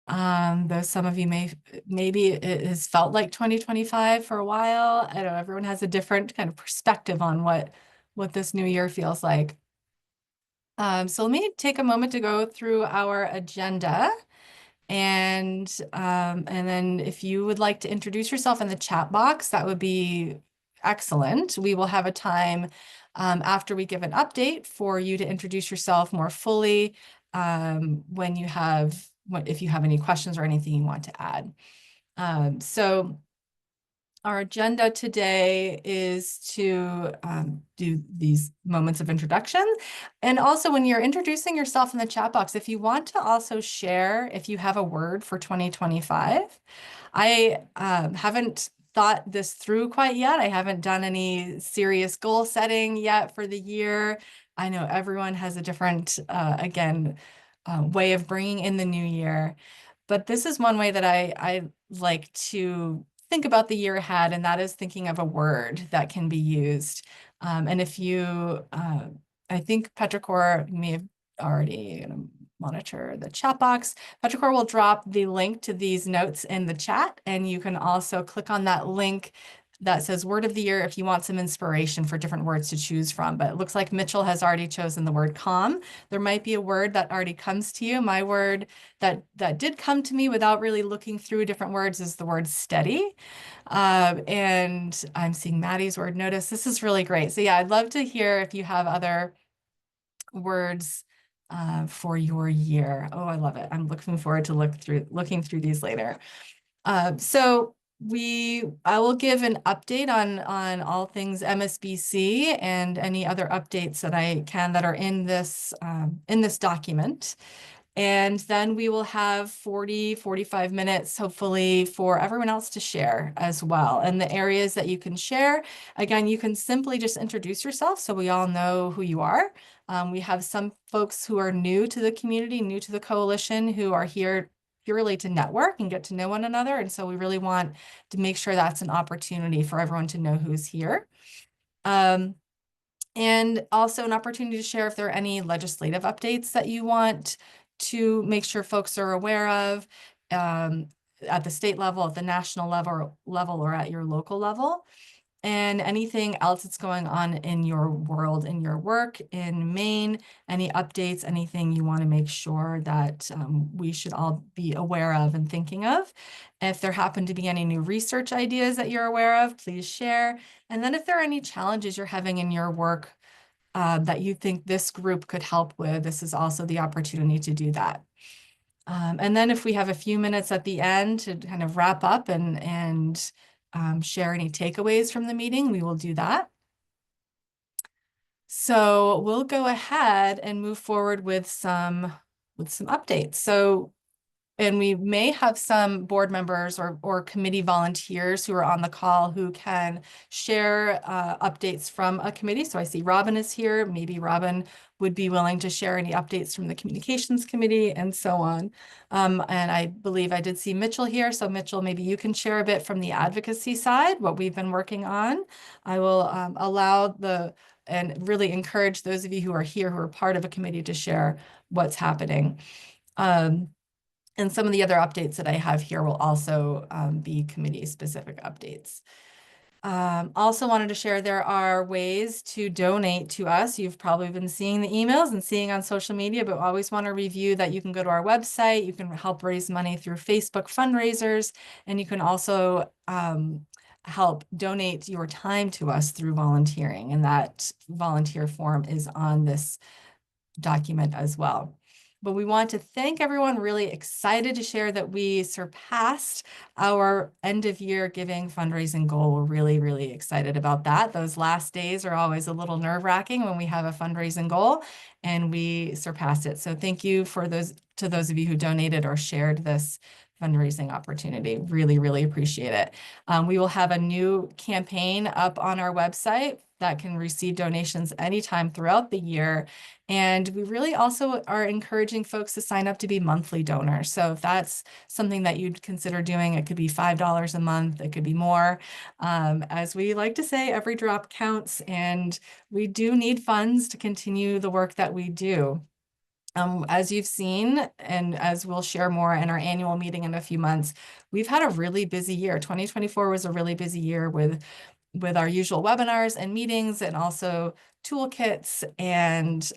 Though some of you maybe it has felt like 2025 for a while. I know everyone has a different kind of perspective on what this new year feels like. So let me take a moment to go through our agenda. And then if you would like to introduce yourself in the chat box, that would be excellent. We will have a time after we give an update for you to introduce yourself more fully when you have, if you have any questions or anything you want to add. So our agenda today is to do these moments of introduction. And also when you're introducing yourself in the chat box, if you want to also share if you have a word for 2025. I haven't thought this through quite yet. I haven't done any serious goal setting yet for the year. I know everyone has a different, way of bringing in the new year. But this is one way that I like to think about the year ahead, and that is thinking of a word that can be used. And if you, I think Petrichor may have already monitor the chat box. Petrichor will drop the link to these notes in the chat, and you can also click on that link that says word of the year if you want some inspiration for different words to choose from. But it looks like Mitchell has already chosen the word calm. There might be a word that already comes to you. My word that did come to me without really looking through different words is the word steady. And I'm seeing Maddie's word notice. This is really great. So yeah, I'd love to hear if you have other words for your year. Oh, I love it. I'm looking forward to looking through these later. So I will give an update on all things MSBC and any other updates that I can that are in this document. And then we will have 45 minutes, hopefully, for everyone else to share as well. And the areas that you can share, again, you can simply just introduce yourself so we all know who you are. We have some folks who are new to the community, new to the coalition, who are here purely to network and get to know one another. And so we really want to make sure that's an opportunity for everyone to know who's here. And also an opportunity to share if there are any legislative updates that you want to make sure folks are aware of at the state level, at the national level, or at your local level. And anything else that's going on in your world, in your work, in Maine, any updates, anything you want to make sure that we should all be aware of and thinking of. If there happen to be any new research ideas that you're aware of, please share. And then if there are any challenges you're having in your work that you think this group could help with, this is also the opportunity to do that. And then if we have a few minutes at the end to kind of wrap up and share any takeaways from the meeting, we will do that. So we'll go ahead and move forward with some updates. So, and we may have some board members or committee volunteers who are on the call who can share updates from a committee. So I see Robin is here. Maybe Robin would be willing to share any updates from the communications committee and so on. And I believe I did see Mitchell here. So Mitchell, maybe you can share a bit from the advocacy side, what we've been working on. I will allow and really encourage those of you who are here, who are part of a committee, to share what's happening. And some of the other updates that I have here will also be committee-specific updates. Also wanted to share there are ways to donate to us. You've probably been seeing the emails and seeing on social media, but always want to review that you can go to our website. You can help raise money through Facebook fundraisers, and you can also help donate your time to us through volunteering. And that volunteer form is on this document as well. But we want to thank everyone, really excited to share that we surpassed our end of year giving fundraising goal. We're really, really excited about that. Those last days are always a little nerve-wracking when we have a fundraising goal, and we surpassed it. So thank you to those of you who donated or shared this fundraising opportunity. Really, really appreciate it. We will have a new campaign up on our website that can receive donations anytime throughout the year. And we really also are encouraging folks to sign up to be monthly donors. So if that's something that you'd consider doing, it could be $5 a month, it could be more. As we like to say, every drop counts, and we do need funds to continue the work that we do. As you've seen, and as we'll share more in our annual meeting in a few months, we've had a really busy year. 2024 was a really busy year with our usual webinars and meetings, and also toolkits and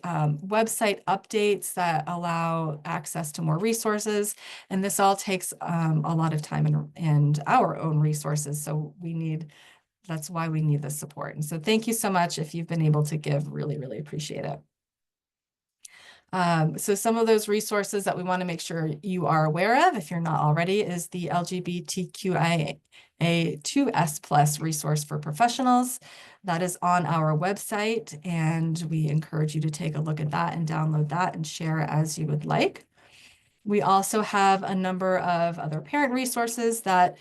website updates that allow access to more resources. And this all takes a lot of time and our own resources. So that's why we need this support. And so thank you so much if you've been able to give, really, really appreciate it. So some of those resources that we want to make sure you are aware of, if you're not already, is the LGBTQIA2S+ resource for professionals. That is on our website, and we encourage you to take a look at that and download that and share as you would like. We also have a number of other parent resources that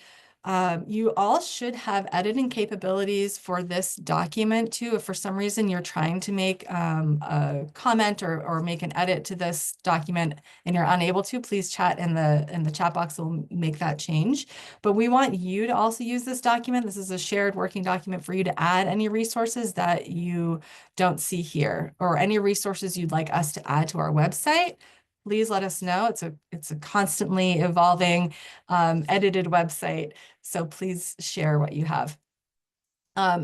you all should have editing capabilities for this document too. If for some reason you're trying to make a comment or make an edit to this document and you're unable to, please chat in the chat box. We'll make that change. But we want you to also use this document. This is a shared working document for you to add any resources that you don't see here, or any resources you'd like us to add to our website. Please let us know. It's a constantly evolving, edited website. So please share what you have.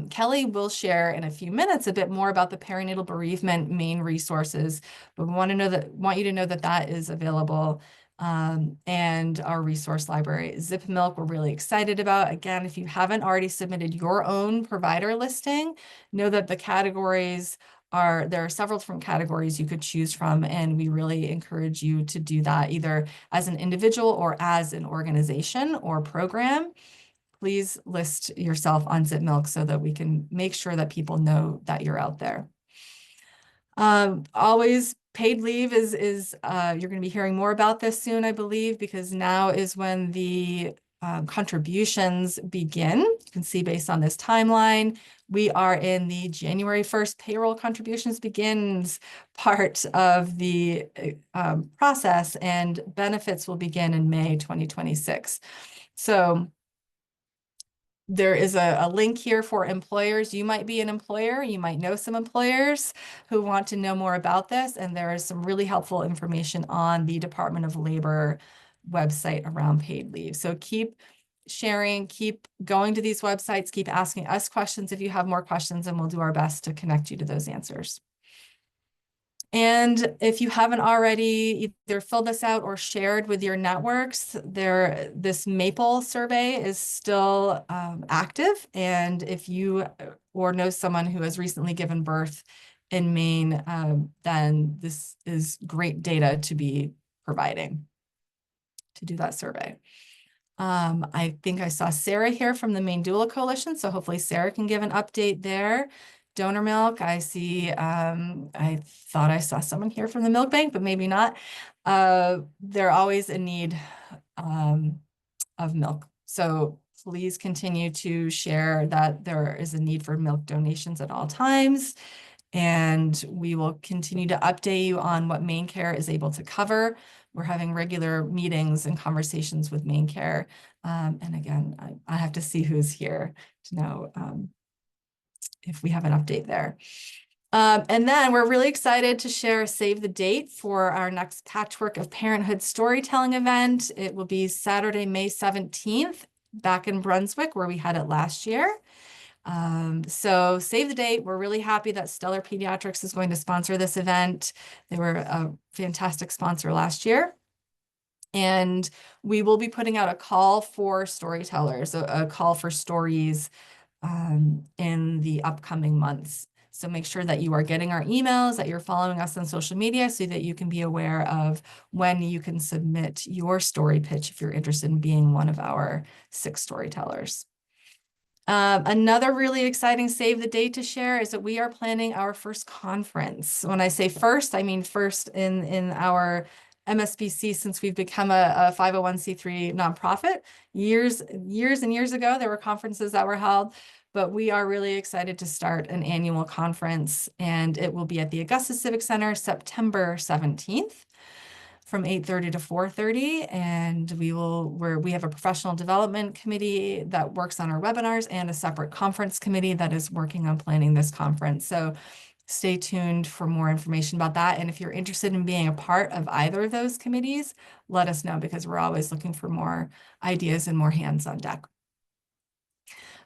Kelly will share in a few minutes a bit more about the perinatal bereavement Maine resources, but we want you to know that that is available, and our resource library. Zip Milk, we're really excited about. Again, if you haven't already submitted your own provider listing, know that the categories there are several different categories you could choose from, and we really encourage you to do that either as an individual or as an organization or program. Please list yourself on Zip Milk so that we can make sure that people know that you're out there. Always paid leave is you're going to be hearing more about this soon, I believe, because now is when the contributions begin. You can see based on this timeline, we are in the January 1st payroll contributions begins part of the process, and benefits will begin in May 2026. So there is a link here for employers. You might be an employer. You might know some employers who want to know more about this. And there is some really helpful information on the Department of Labor website around paid leave. So keep sharing, keep going to these websites, keep asking us questions if you have more questions, and we'll do our best to connect you to those answers. And if you haven't already either filled this out or shared with your networks, this MAPLE survey is still active. And if you or know someone who has recently given birth in Maine, then this is great data to be providing to do that survey. I think I saw Sarah here from the Maine Doula Coalition, so hopefully Sarah can give an update there. Donor milk, I see, I thought I saw someone here from the milk bank, but maybe not. They're always in need of milk. So please continue to share that there is a need for milk donations at all times. And we will continue to update you on what Maine Care is able to cover. We're having regular meetings and conversations with Maine Care. And again, I have to see who's here to know if we have an update there. And then we're really excited to share a save the date for our next Patchwork of Parenthood storytelling event. It will be Saturday, May 17th, back in Brunswick, where we had it last year. So save the date. We're really happy that Stellar Pediatrics is going to sponsor this event. They were a fantastic sponsor last year. And we will be putting out a call for storytellers, a call for stories in the upcoming months. So make sure that you are getting our emails, that you're following us on social media so that you can be aware of when you can submit your story pitch if you're interested in being one of our 6 storytellers. Another really exciting save the date to share is that we are planning our first conference. When I say first, I mean first in our MSBC, since we've become a 501c3 nonprofit. Years and years ago, there were conferences that were held, but we are really excited to start an annual conference, and it will be at the Augusta Civic Center September 17th. From 8:30 to 4:30, and we have a professional development committee that works on our webinars and a separate conference committee that is working on planning this conference. So stay tuned for more information about that. And if you're interested in being a part of either of those committees, let us know, because we're always looking for more ideas and more hands on deck.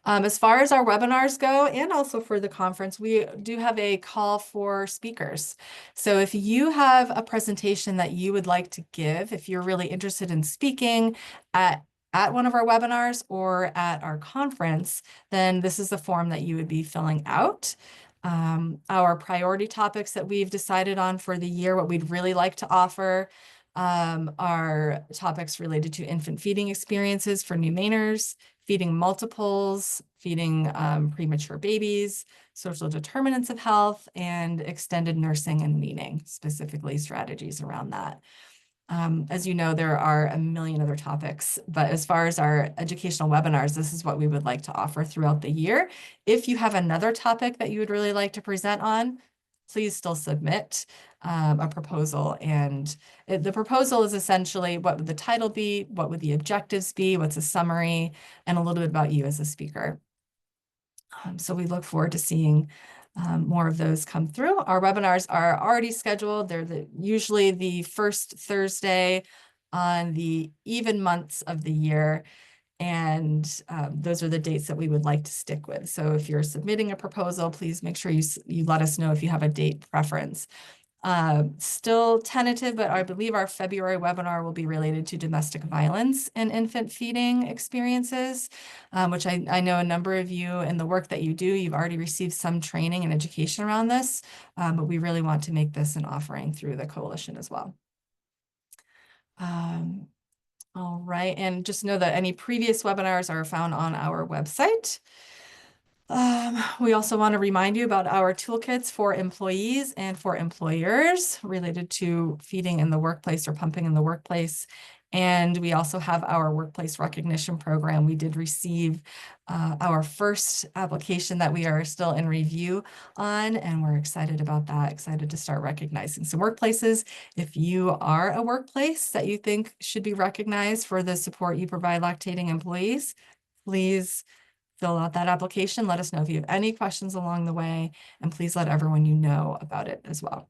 As far as our webinars go, and also for the conference, we do have a call for speakers. So if you have a presentation that you would like to give, if you're really interested in speaking at one of our webinars or at our conference, then this is the form that you would be filling out. Our priority topics that we've decided on for the year, what we'd really like to offer, are topics related to infant feeding experiences for new Mainers, feeding multiples, feeding premature babies, social determinants of health, and extended nursing and weaning, specifically strategies around that. As you know, there are a million other topics, but as far as our educational webinars, this is what we would like to offer throughout the year. If you have another topic that you would really like to present on, please still submit a proposal. And the proposal is essentially, what would the title be? What would the objectives be? What's a summary? And a little bit about you as a speaker. So we look forward to seeing more of those come through. Our webinars are already scheduled. They're usually the first Thursday on the even months of the year. And those are the dates that we would like to stick with. So if you're submitting a proposal, please make sure you let us know if you have a date preference. Still tentative, but I believe our February webinar will be related to domestic violence and infant feeding experiences, which I know a number of you in the work that you do, you've already received some training and education around this, but we really want to make this an offering through the coalition as well. All right, and just know that any previous webinars are found on our website. We also want to remind you about our toolkits for employees and for employers related to feeding in the workplace or pumping in the workplace. And we also have our workplace recognition program. We did receive our first application that we are still in review on, and we're excited about that, excited to start recognizing some workplaces. If you are a workplace that you think should be recognized for the support you provide lactating employees, please fill out that application. Let us know if you have any questions along the way, and please let everyone you know about it as well.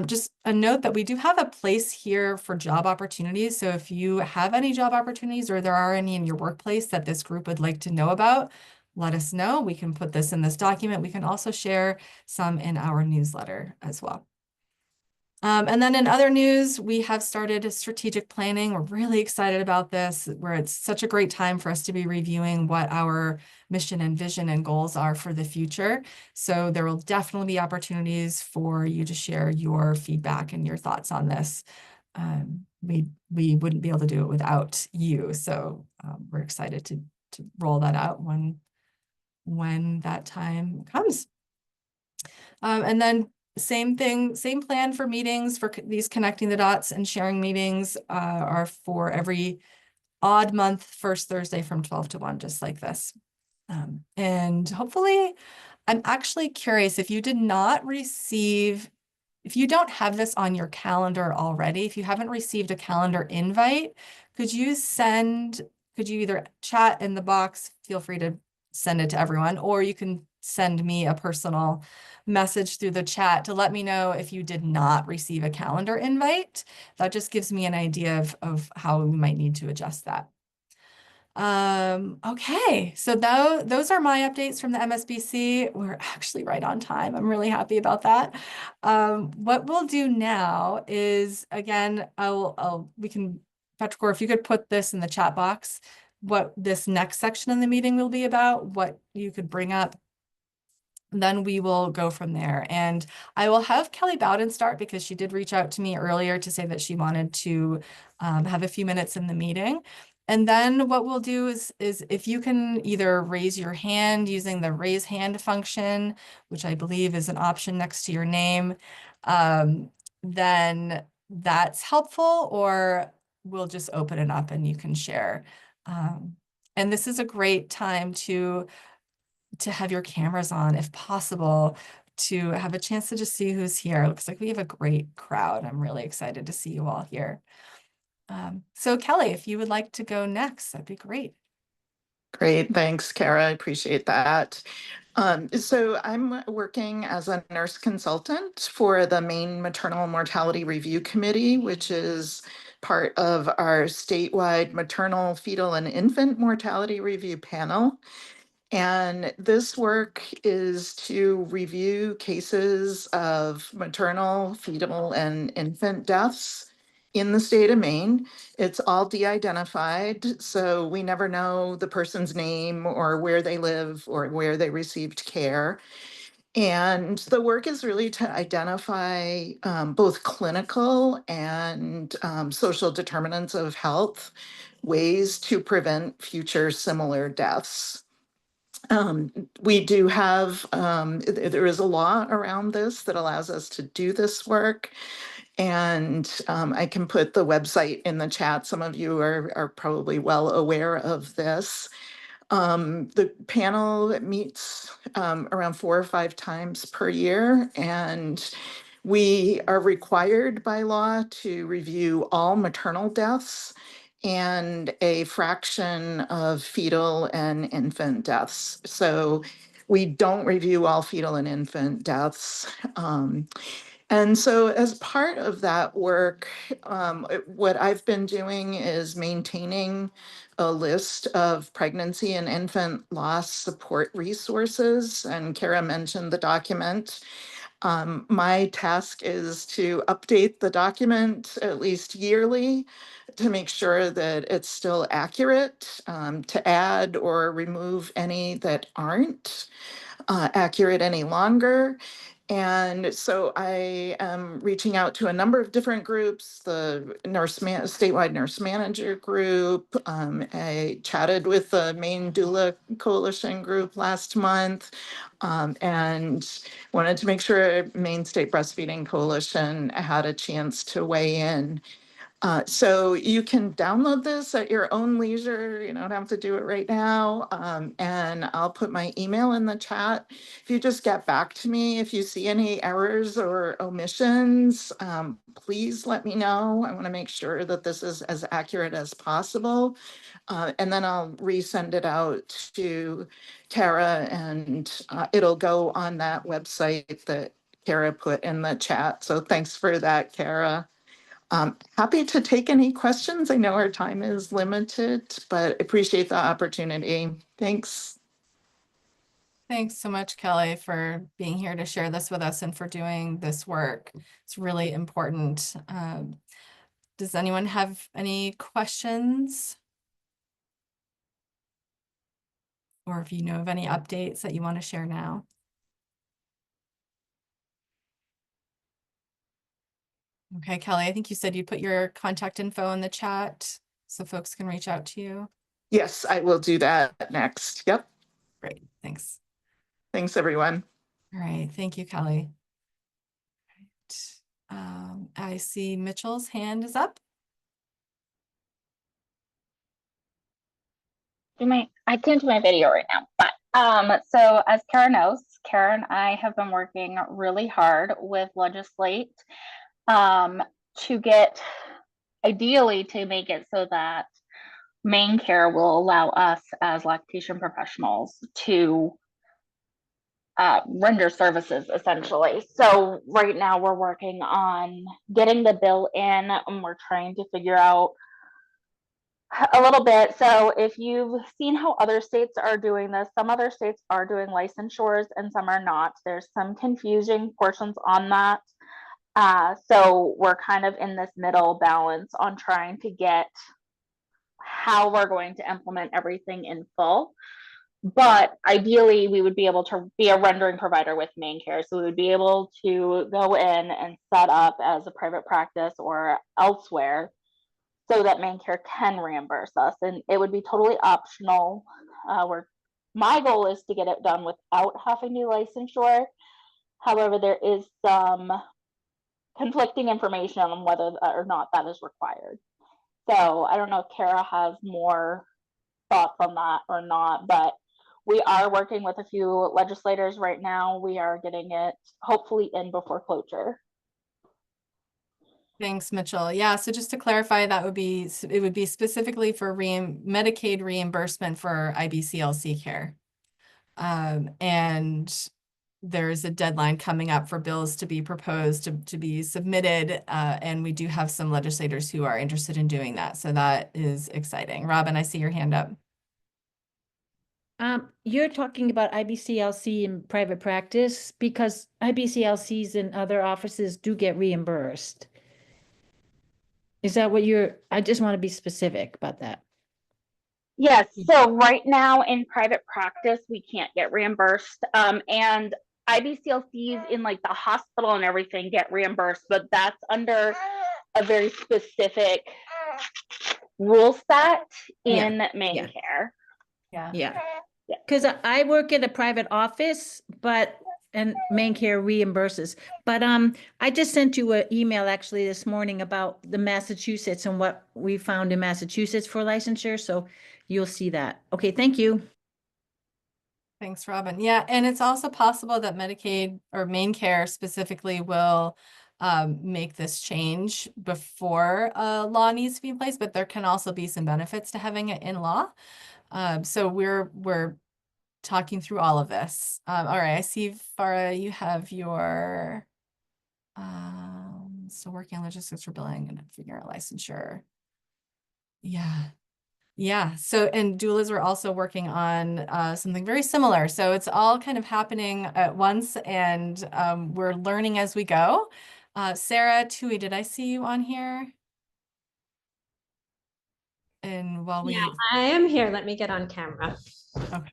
Just a note that we do have a place here for job opportunities. So if you have any job opportunities or there are any in your workplace that this group would like to know about, let us know. We can put this in this document. We can also share some in our newsletter as well. And then in other news, we have started strategic planning. We're really excited about this, where it's such a great time for us to be reviewing what our mission and vision and goals are for the future. So there will definitely be opportunities for you to share your feedback and your thoughts on this. We wouldn't be able to do it without you. So we're excited to roll that out when that time comes. And then same thing, same plan for meetings for these connecting the dots and sharing meetings are for every odd month, first Thursday from 12 to 1, just like this. And hopefully, I'm actually curious if you did not receive, if you don't have this on your calendar already, if you haven't received a calendar invite, could you either chat in the box, feel free to send it to everyone, or you can send me a personal message through the chat to let me know if you did not receive a calendar invite. That just gives me an idea of how we might need to adjust that. Okay, so those are my updates from the MSBC. We're actually right on time. I'm really happy about that. What we'll do now is, again, Patrick, if you could put this in the chat box, what this next section in the meeting will be about, what you could bring up. Then we will go from there. And I will have Kelly Bowden start, because she did reach out to me earlier to say that she wanted to have a few minutes in the meeting. And then what we'll do is if you can either raise your hand using the raise hand function, which I believe is an option next to your name, then that's helpful, or we'll just open it up and you can share. And this is a great time to have your cameras on, if possible, to have a chance to just see who's here. It looks like we have a great crowd. I'm really excited to see you all here. So Kelly, if you would like to go next, that'd be great. Great, thanks, Kara. I appreciate that. So I'm working as a nurse consultant for the Maine Maternal Mortality Review Committee, which is part of our statewide maternal, fetal, and infant mortality review panel. And this work is to review cases of maternal, fetal, and infant deaths in the state of Maine. It's all de-identified, so we never know the person's name or where they live or where they received care. And the work is really to identify both clinical and social determinants of health, ways to prevent future similar deaths. We do have, there is a law around this that allows us to do this work. And I can put the website in the chat. Some of you are probably well aware of this. The panel meets around 4 or 5 times per year, and we are required by law to review all maternal deaths and a fraction of fetal and infant deaths. So we don't review all fetal and infant deaths. And so, as part of that work, what I've been doing is maintaining a list of pregnancy and infant loss support resources. And Kara mentioned the document. My task is to update the document at least yearly to make sure that it's still accurate, to add or remove any that aren't accurate any longer. And so I am reaching out to a number of different groups, the statewide nurse manager group. I chatted with the Maine Doula Coalition group last month, and wanted to make sure Maine State Breastfeeding Coalition had a chance to weigh in. So you can download this at your own leisure. You don't have to do it right now. And I'll put my email in the chat. If you just get back to me, if you see any errors or omissions, please let me know. I want to make sure that this is as accurate as possible. And then I'll resend it out to Kara, and it'll go on that website that Kara put in the chat. So thanks for that, Kara. Happy to take any questions. I know our time is limited, but appreciate the opportunity. Thanks. Thanks so much, Kelly, for being here to share this with us and for doing this work. It's really important. Does anyone have any questions? Or if you know of any updates that you want to share now? Okay, Kelly, I think you said you'd put your contact info in the chat so folks can reach out to you. Yes, I will do that next. Yep. Great, thanks. Thanks, everyone. All right, thank you, Kelly. I see Mitchell's hand is up. I can't do my video right now, but so as Kara knows, Kara and I have been working really hard with legislate to get, ideally, to make it so that Maine Care will allow us as lactation professionals to render services essentially. So right now we're working on getting the bill in, and we're trying to figure out a little bit. So if you've seen how other states are doing this, some other states are doing licensures and some are not. There's some confusing portions on that. So we're kind of in this middle balance on trying to get how we're going to implement everything in full. But ideally, we would be able to be a rendering provider with Maine Care. So we would be able to go in and set up as a private practice or elsewhere so that Maine Care can reimburse us. And it would be totally optional. My goal is to get it done without having to licensure. However, there is some conflicting information on whether or not that is required. So I don't know if Kara has more thoughts on that or not, but we are working with a few legislators right now. We are getting it hopefully in before closure. Thanks, Mitchell. Yeah, so just to clarify, it would be specifically for Medicaid reimbursement for IBCLC care. And there's a deadline coming up for bills to be proposed to be submitted. And we do have some legislators who are interested in doing that. So that is exciting. Robin, I see your hand up. You're talking about IBCLC in private practice because IBCLCs in other offices do get reimbursed. Is that what I just want to be specific about that. Yes, so right now in private practice, we can't get reimbursed. And IBCLCs in like the hospital and everything get reimbursed, but that's under a very specific rule set in Maine care. Yeah. Because I work in a private office, and Maine Care reimburses. But I just sent you an email actually this morning about the Massachusetts and what we found in Massachusetts for licensure. So you'll see that. Okay, thank you. Thanks, Robin. Yeah, and it's also possible that Medicaid or Maine Care specifically will make this change before a law needs to be in place, but there can also be some benefits to having it in law. So we're talking through all of this. All right, I see, Farah, you have your so working on logistics for billing and figuring out licensure. Yeah. So, and doulas are also working on something very similar. So it's all kind of happening at once, and we're learning as we go. Sarah Tui, did I see you on here? And while Yeah, I am here. Let me get on camera. Okay.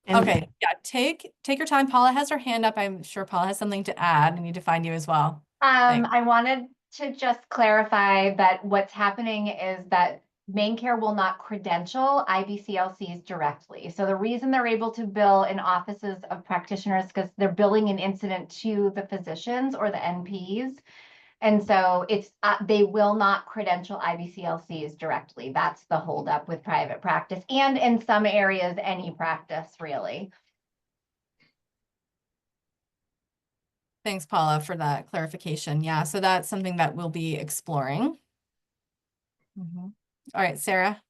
Okay. Yeah. Take your time. Paula has her hand up. I'm sure Paula has something to add. I need to find you as well. I wanted to just clarify that what's happening is that Maine Care will not credential IBCLCs directly. So the reason they're able to bill in offices of practitioners because they're billing an incident to the physicians or the NPs. And so it's they will not credential IBCLCs directly. That's the holdup with private practice, and in some areas, any practice really. Thanks, Paula, for that clarification. Yeah, so that's something that we'll be exploring. All right, Sarah.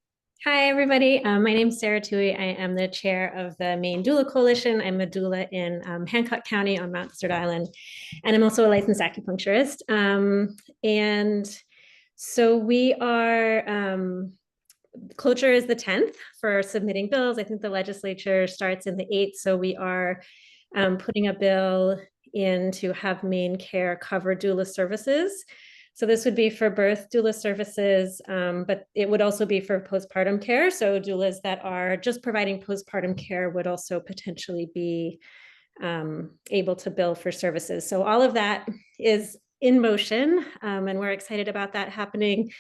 Hi, everybody. My name is Sarah Tui. I am the chair of the Maine Doula Coalition. I'm a doula in Hancock County on Mount Desert Island, and I'm also a licensed acupuncturist. And so we are, closure is the 10th for submitting bills. I think the legislature starts in the 8th. So we are putting a bill in to have Maine Care cover doula services. So this would be for birth doula services, but it would also be for postpartum care. So doulas that are just providing postpartum care would also potentially be able to bill for services. So all of that is in motion, and we're excited about that happening.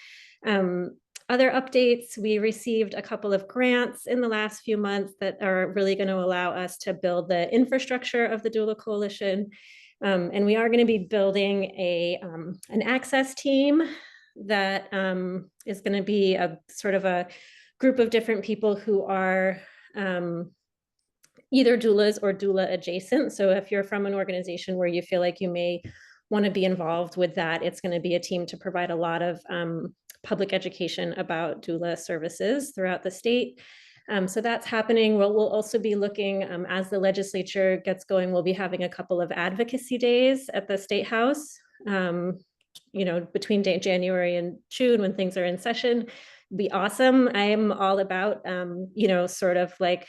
Other updates, we received a couple of grants in the last few months that are really going to allow us to build the infrastructure of the Doula Coalition. And we are going to be building an access team that is going to be a sort of a group of different people who are either doulas or doula adjacent. So if you're from an organization where you feel like you may want to be involved with that, it's going to be a team to provide a lot of public education about doula services throughout the state. So that's happening. We'll also be looking, as the legislature gets going, we'll be having a couple of advocacy days at the State House, between January and June when things are in session. It'd be awesome. I am all about, sort of like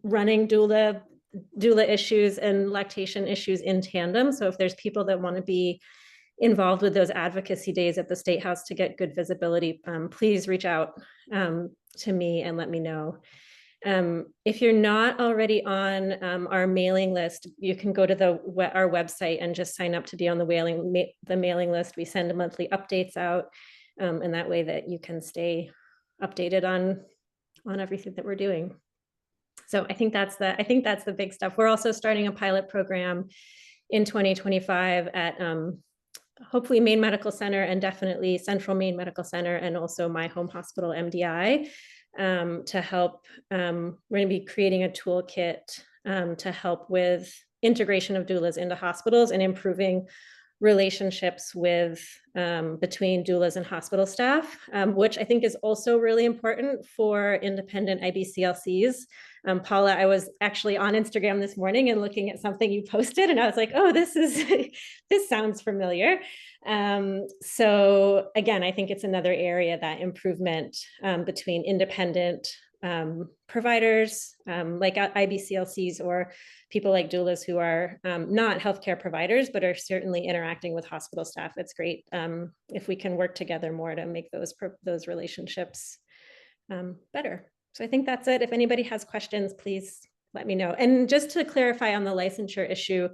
running doula issues and lactation issues in tandem. So if there's people that want to be involved with those advocacy days at the State House to get good visibility, please reach out to me and let me know. If you're not already on our mailing list, you can go to our website and just sign up to be on the mailing list. We send monthly updates out, and that way that you can stay updated on everything that we're doing. So I think that's the big stuff. We're also starting a pilot program in 2025 at hopefully Maine Medical Center and definitely Central Maine Medical Center and also my home hospital, MDI, to help. We're going to be creating a toolkit to help with integration of doulas into hospitals and improving relationships with between doulas and hospital staff, which I think is also really important for independent IBCLCs. Paula, I was actually on Instagram this morning and looking at something you posted, and I was like, oh, this sounds familiar. So again, I think it's another area that improvement between independent providers like IBCLCs or people like doulas who are not healthcare providers, but are certainly interacting with hospital staff. It's great if we can work together more to make those relationships better. So I think that's it. If anybody has questions, please let me know. And just to clarify on the licensure issue,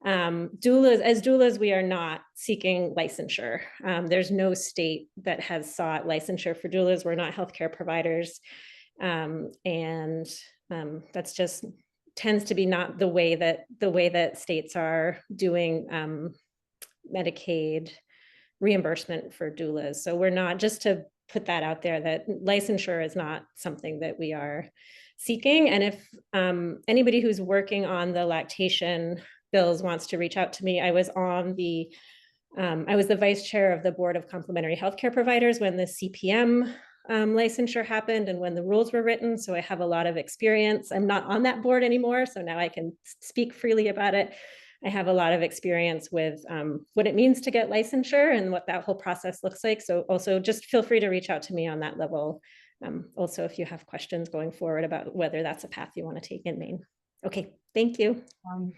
doulas, we are not seeking licensure. There's no state that has sought licensure for doulas. We're not healthcare providers. That's just tends to be not the way that states are doing Medicaid reimbursement for doulas. So we're not, just to put that out there, that licensure is not something that we are seeking. And if anybody who's working on the lactation bills wants to reach out to me, I was the vice chair of the board of complementary healthcare providers when the CPM licensure happened and when the rules were written. So I have a lot of experience. I'm not on that board anymore, so now I can speak freely about it. I have a lot of experience with what it means to get licensure and what that whole process looks like. So also just feel free to reach out to me on that level. Also, if you have questions going forward about whether that's a path you want to take in Maine. Okay, thank you.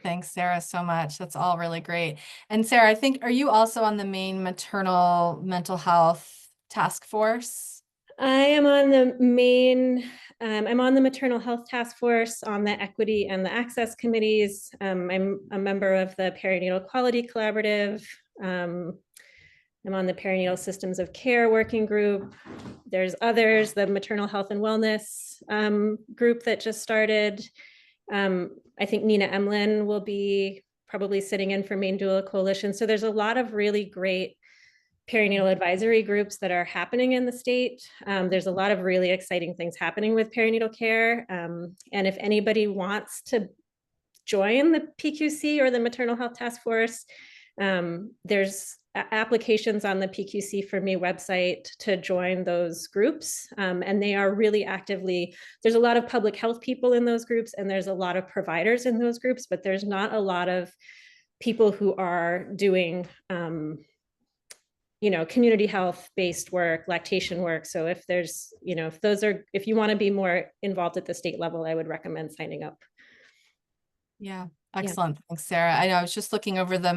Thanks, Sarah, so much. That's all really great. And Sarah, I think, are you also on the Maine Maternal Mental Health Task Force? I am on the Maine, I'm on the Maternal Health Task Force, on the Equity and the Access Committees. I'm a member of the Perinatal Quality Collaborative. I'm on the Perinatal Systems of Care Working Group. There's others, the Maternal Health and Wellness group that just started. I think Nina Emlin will be probably sitting in for Maine Doula Coalition. So there's a lot of really great perinatal advisory groups that are happening in the state. There's a lot of really exciting things happening with perinatal care. And if anybody wants to join the PQC or the Maternal Health Task Force, there's applications on the PQC for Me website to join those groups. And they are really actively, there's a lot of public health people in those groups, and there's a lot of providers in those groups, but there's not a lot of people who are doing community health based work, lactation work. So if there's, if you want to be more involved at the state level, I would recommend signing up. Yeah, excellent. Yeah. Thanks, Sarah. I know I was just looking over the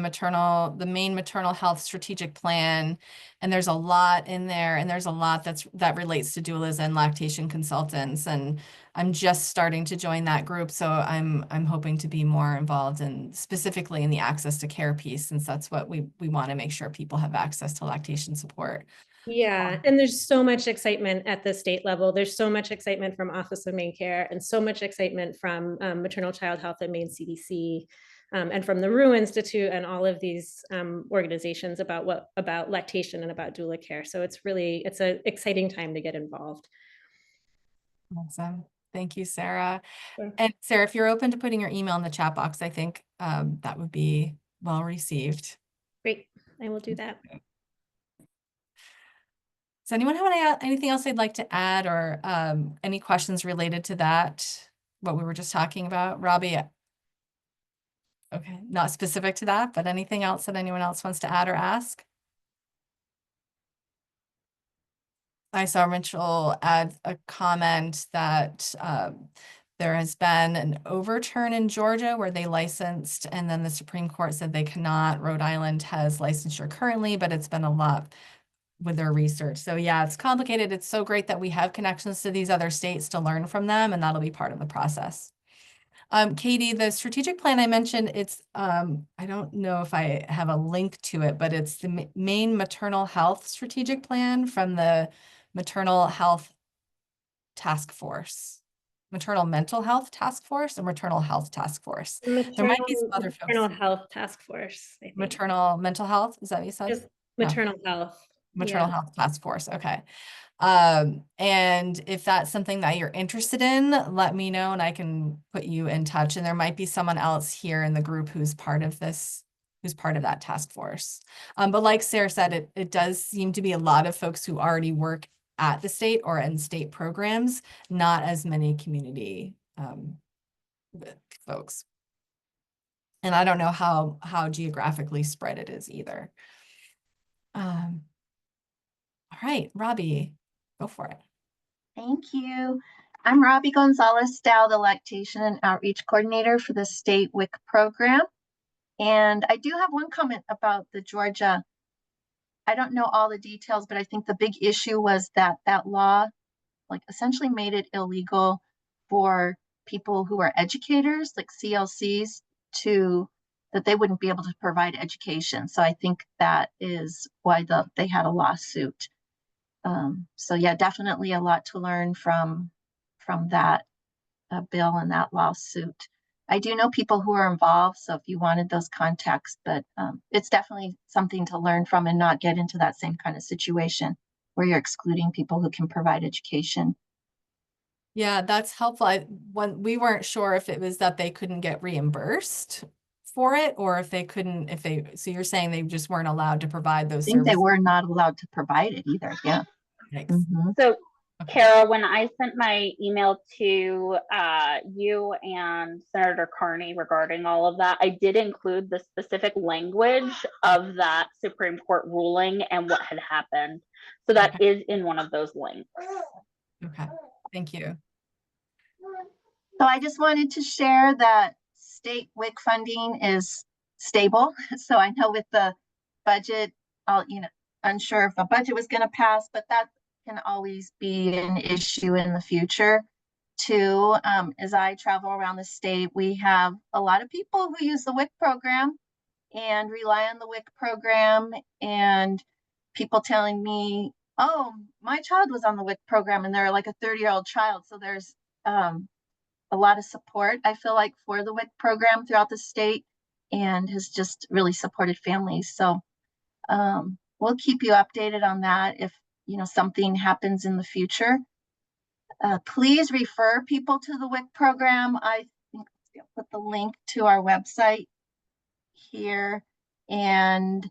Maine Maternal Health Strategic Plan, and there's a lot in there, and there's a lot that relates to doulas and lactation consultants. And I'm just starting to join that group, so I'm hoping to be more involved in specifically in the access to care piece, since that's what we want to make sure people have access to lactation support. Yeah, and there's so much excitement at the state level. There's so much excitement from Office of Maine Care, and so much excitement from Maternal Child Health and Maine CDC, and from the Rue Institute and all of these organizations about lactation and about doula care. So it's an exciting time to get involved. Awesome. Thank you, Sarah. Sure. And Sarah, if you're open to putting your email in the chat box, I think that would be well received. Great, I will do that. Does anyone have anything else they'd like to add, or any questions related to that, what we were just talking about? Robbie? Okay, not specific to that, but anything else that anyone else wants to add or ask? I saw Mitchell add a comment that there has been an overturn in Georgia where they licensed, and then the Supreme Court said they cannot. Rhode Island has licensure currently, but it's been a lot with their research. So yeah, it's complicated. It's so great that we have connections to these other states to learn from them, and that'll be part of the process. Katie, the strategic plan I mentioned, it's, I don't know if I have a link to it, but it's the Maine Maternal Health Strategic Plan from the Maternal Health Task Force. Maternal Mental Health Task Force or Maternal Health Task Force? There might be some other folks. Maternal Health Task Force, I think. Maternal Mental Health, is that what you said? Just maternal health. Maternal Health Task Force, okay. And if that's something that you're interested in, let me know and I can put you in touch. And there might be someone else here in the group who's part of this, who's part of that task force. But like Sarah said, it does seem to be a lot of folks who already work at the state or in state programs, not as many community folks. And I don't know how geographically spread it is either. All right, Robbie, go for it. Thank you. I'm Robbie Gonzalez Dow, the Lactation and Outreach Coordinator for the State WIC program. And I do have one comment about the Georgia. I don't know all the details, but I think the big issue was that that law like essentially made it illegal for people who are educators, like CLCs, that they wouldn't be able to provide education. So I think that is why they had a lawsuit. So yeah, definitely a lot to learn from that bill and that lawsuit. I do know people who are involved, so if you wanted those contacts, but it's definitely something to learn from and not get into that same kind of situation where you're excluding people who can provide education. Yeah, that's helpful. We weren't sure if it was that they couldn't get reimbursed for it, or if they couldn't, so you're saying they just weren't allowed to provide those I think services? they were not allowed to provide it either, yeah. Mm-hmm. So Okay. Kara, when I sent my email to you and Senator Carney regarding all of that, I did include the specific language of that Supreme Court ruling and what had happened. So that is in one of those links. Okay, thank you. So I just wanted to share that state WIC funding is stable. So I know with the budget, unsure if a budget was going to pass, but that can always be an issue in the future too. As I travel around the state, we have a lot of people who use the WIC program and rely on the WIC program, and people telling me, oh, my child was on the WIC program, and they're like a 30-year-old child. So there's a lot of support, I feel like, for the WIC program throughout the state, and has just really supported families. So we'll keep you updated on that if something happens in the future. Please refer people to the WIC program. I think I'll put the link to our website here, and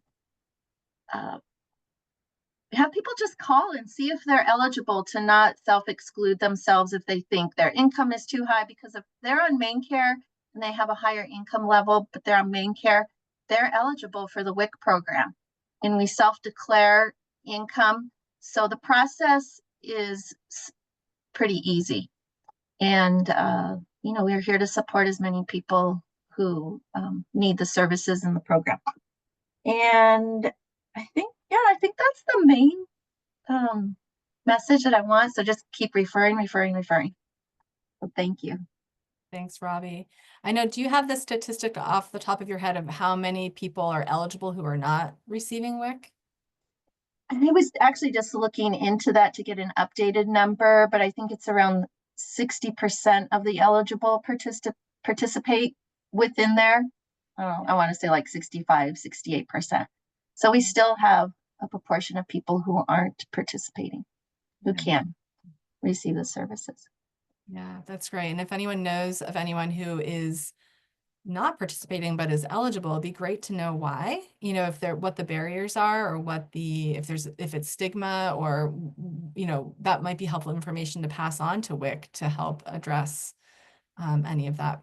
have people just call and see if they're eligible to not self-exclude themselves if they think their income is too high, because if they're on Maine Care and they have a higher income level, but they're on Maine Care, they're eligible for the WIC program. And we self-declare income. So the process is pretty easy. And, we're here to support as many people who need the services in the program. And I think that's the main message that I want. So just keep referring. So thank you. Thanks, Robbie. I know, do you have the statistic off the top of your head of how many people are eligible who are not receiving WIC? I was actually just looking into that to get an updated number, but I think it's around 60% of the eligible participate within there. I want to say like 65, 68%. So we still have a proportion of people who aren't participating, who can receive the services. Yeah, that's great. And if anyone knows of anyone who is not participating but is eligible, it'd be great to know why, what the barriers are, or if it's stigma, or that might be helpful information to pass on to WIC to help address any of that.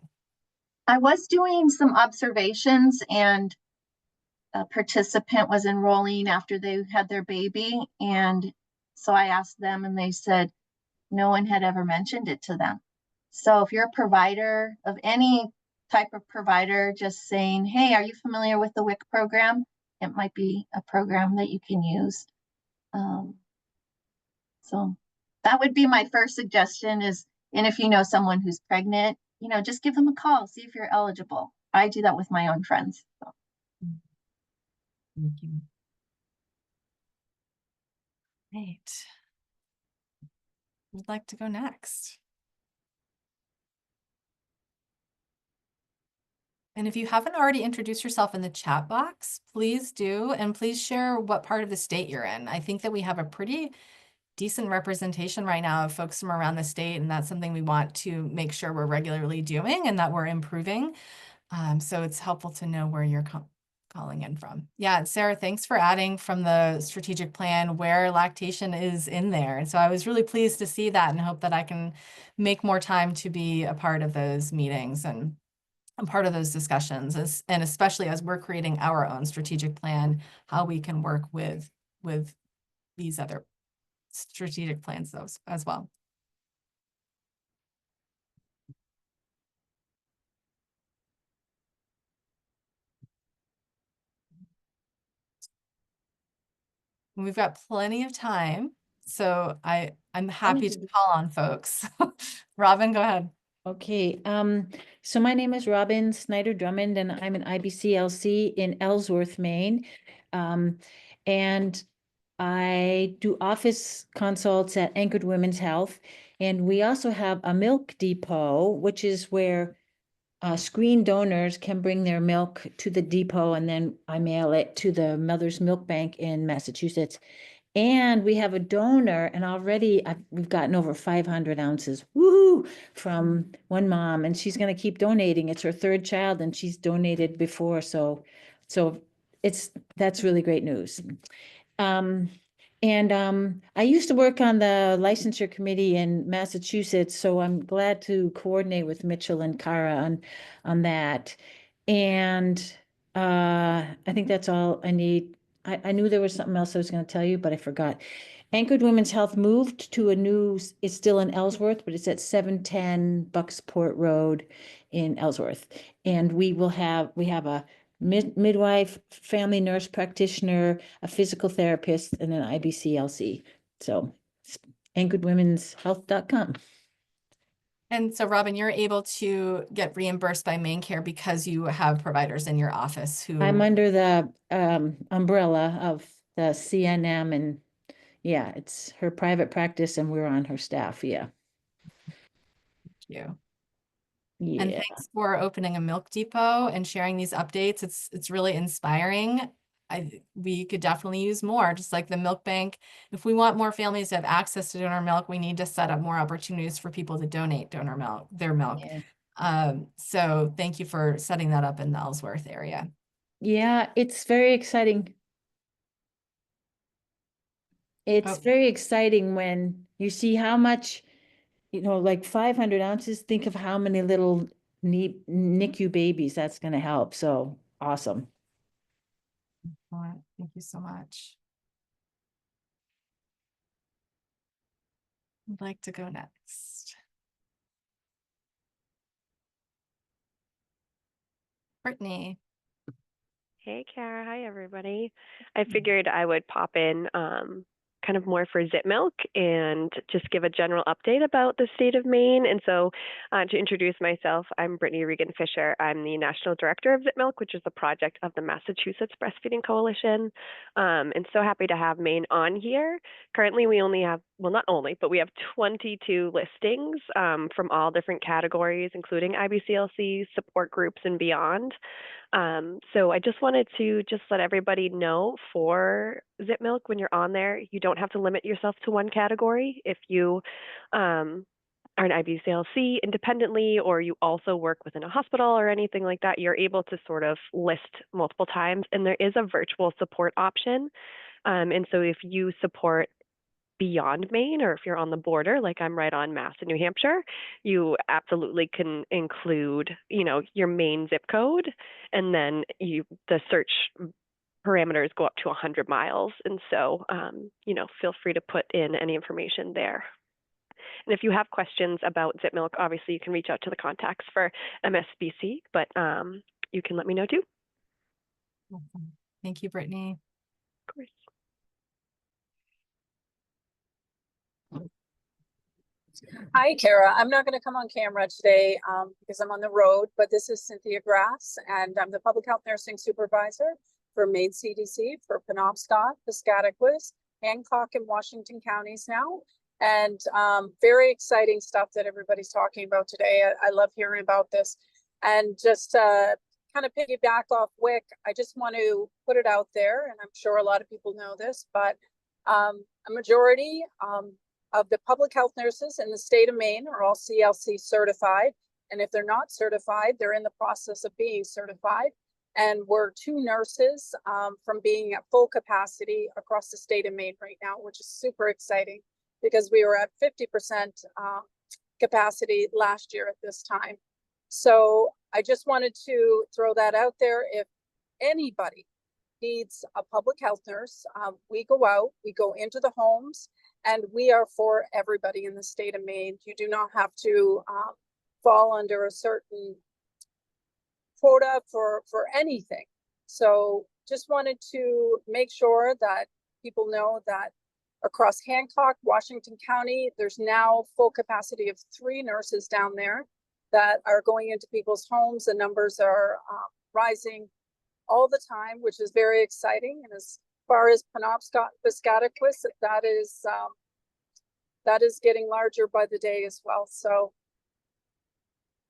I was doing some observations, and a participant was enrolling after they had their baby, and so I asked them, and they said no one had ever mentioned it to them. So if you're a provider of any type of provider, just saying, hey, are you familiar with the WIC program? It might be a program that you can use. So that would be my first suggestion is, and if you know someone who's pregnant, just give them a call, see if you're eligible. I do that with my own friends. So. Thank you. Great. Who'd like to go next? And if you haven't already introduced yourself in the chat box, please do. And please share what part of the state you're in. I think that we have a pretty decent representation right now of folks from around the state, and that's something we want to make sure we're regularly doing and that we're improving. So it's helpful to know where you're calling in from. Yeah, Sarah, thanks for adding from the strategic plan where lactation is in there. And so I was really pleased to see that and hope that I can make more time to be a part of those meetings and a part of those discussions, and especially as we're creating our own strategic plan, how we can work with these other strategic plans as well. We've got plenty of time, so I'm happy to call on folks. Robin, go ahead. Okay, so my name is Robin Snyder Drummond, and I'm an IBCLC in Ellsworth, Maine. And I do office consults at Anchored Women's Health. And we also have a milk depot, which is where screen donors can bring their milk to the depot, and then I mail it to the Mother's Milk Bank in Massachusetts. And we have a donor, and already we've gotten over 500 ounces, woohoo, from one mom, and she's going to keep donating. It's her third child, and she's donated before, so that's really great news. I used to work on the licensure committee in Massachusetts, so I'm glad to coordinate with Mitchell and Kara on that. And I think that's all I need. I knew there was something else I was going to tell you, but I forgot. Anchored Women's Health moved to a new, it's still in Ellsworth, but it's at 710 Bucksport Road in Ellsworth. And we have a midwife, family nurse practitioner, a physical therapist, and an IBCLC. So anchoredwomenshealth.com. And so, Robin, you're able to get reimbursed by Maine Care because you have providers in your office who... I'm under the umbrella of the CNM, and yeah, it's her private practice, and we're on her staff. Yeah. Thank you. Yeah. And thanks for opening a milk depot and sharing these updates. It's really inspiring. We could definitely use more, just like the milk bank. If we want more families to have access to donor milk, we need to set up more opportunities for people to donate their milk. Yeah. So thank you for setting that up in the Ellsworth area. Yeah, it's very exciting. It's very exciting when you see how much, like 500 ounces, think of how many little NICU babies that's going to help. So awesome. Thank you so much. I'd like to go next. Brittany. Hey, Kara. Hi, everybody. I figured I would pop in kind of more for Zip Milk and just give a general update about the state of Maine. And so to introduce myself, I'm Brittany Regan Fisher. I'm the National Director of Zip Milk, which is a project of the Massachusetts Breastfeeding Coalition. And so happy to have Maine on here. Currently, we only have, well, not only, but we have 22 listings from all different categories, including IBCLC, support groups, and beyond. So I just wanted to just let everybody know for Zip Milk, when you're on there, you don't have to limit yourself to one category. If you are an IBCLC independently, or you also work within a hospital or anything like that, you're able to sort of list multiple times, and there is a virtual support option. And so if you support beyond Maine, or if you're on the border, like I'm right on Mass and New Hampshire, you absolutely can include, your Maine zip code, and then the search parameters go up to 100 miles. And so, feel free to put in any information there. And if you have questions about Zip Milk, obviously you can reach out to the contacts for MSBC, but you can let me know too. Awesome. Thank you, Brittany. Of course. Hi, Kara. I'm not going to come on camera today because I'm on the road, but this is Cynthia Grass, and I'm the Public Health Nursing Supervisor for Maine CDC for Penobscot, Piscataquis, Hancock, and Washington counties now. And very exciting stuff that everybody's talking about today. I love hearing about this. And just kind of piggyback off Wick, I just want to put it out there, and I'm sure a lot of people know this, but a majority of the public health nurses in the state of Maine are all CLC certified. And if they're not certified, they're in the process of being certified. And we're 2 nurses from being at full capacity across the state of Maine right now, which is super exciting because we were at 50% capacity last year at this time. So I just wanted to throw that out there. If anybody needs a public health nurse, we go out, we go into the homes, and we are for everybody in the state of Maine. You do not have to fall under a certain quota for anything. So just wanted to make sure that people know that across Hancock, Washington County, there's now full capacity of 3 nurses down there that are going into people's homes. The numbers are rising all the time, which is very exciting. And as far as Penobscot, Piscataquis, that is getting larger by the day as well. So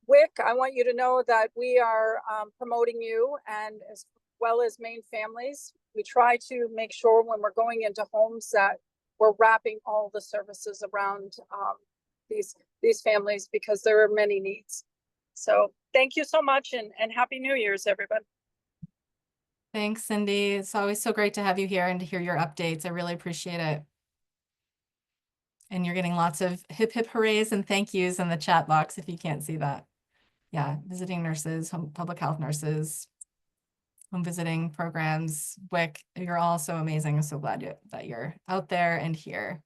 WIC, I want you to know that we are promoting you, and as well as Maine families. We try to make sure when we're going into homes that we're wrapping all the services around these families, because there are many needs. So thank you so much, and Happy New Year's, everybody. Thanks, Cindy. It's always so great to have you here and to hear your updates. I really appreciate it. And you're getting lots of hip hip hoorays and thank yous in the chat box if you can't see that. Yeah, visiting nurses, public health nurses, home visiting programs, WIC, you're all so amazing. I'm so glad that you're out there and here.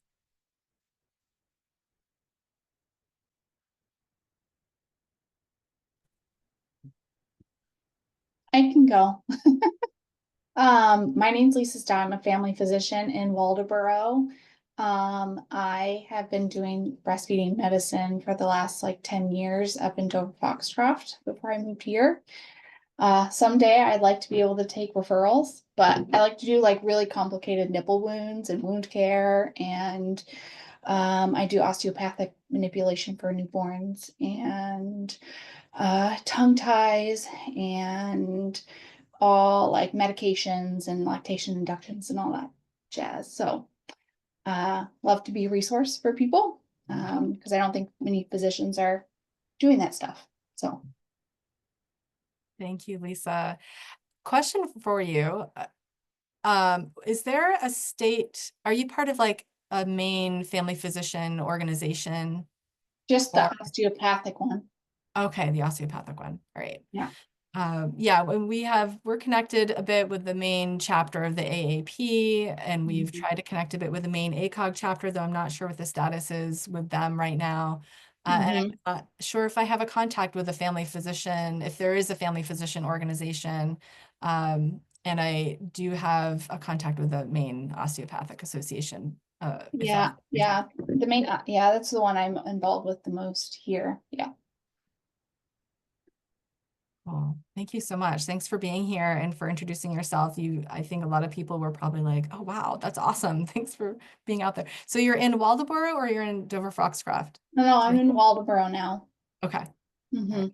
I can go. My name's Lisa Stott. I'm a family physician in Waldoboro. I have been doing breastfeeding medicine for the last like 10 years up in Dover Foxcroft before I moved here. Someday I'd like to be able to take referrals, but I like to do like really complicated nipple wounds and wound care, and I do osteopathic manipulation for newborns and tongue ties and all like medications and lactation inductions and all that jazz. So love to be a resource for people because I don't think many physicians are doing that stuff. So Thank you, Lisa. Question for you. Is there a state, are you part of like a Maine family physician organization? just the osteopathic one. Okay, the osteopathic one. All right. Yeah. Yeah, when we're connected a bit with the Maine chapter of the AAP, and we've tried to connect a bit with the Maine ACOG chapter, though I'm not sure what the status is with them right now. And I'm not sure if I have a contact with a family physician, if there is a family physician organization. And I do have a contact with the Maine Osteopathic Association. Yeah, the main, yeah, that's the one I'm involved with the most here. Yeah. Well, thank you so much. Thanks for being here and for introducing yourself. I think a lot of people were probably like, oh, wow, that's awesome. Thanks for being out there. So you're in Waldoboro or you're in Dover Foxcroft? No, I'm in Waldoboro now. Okay. Right.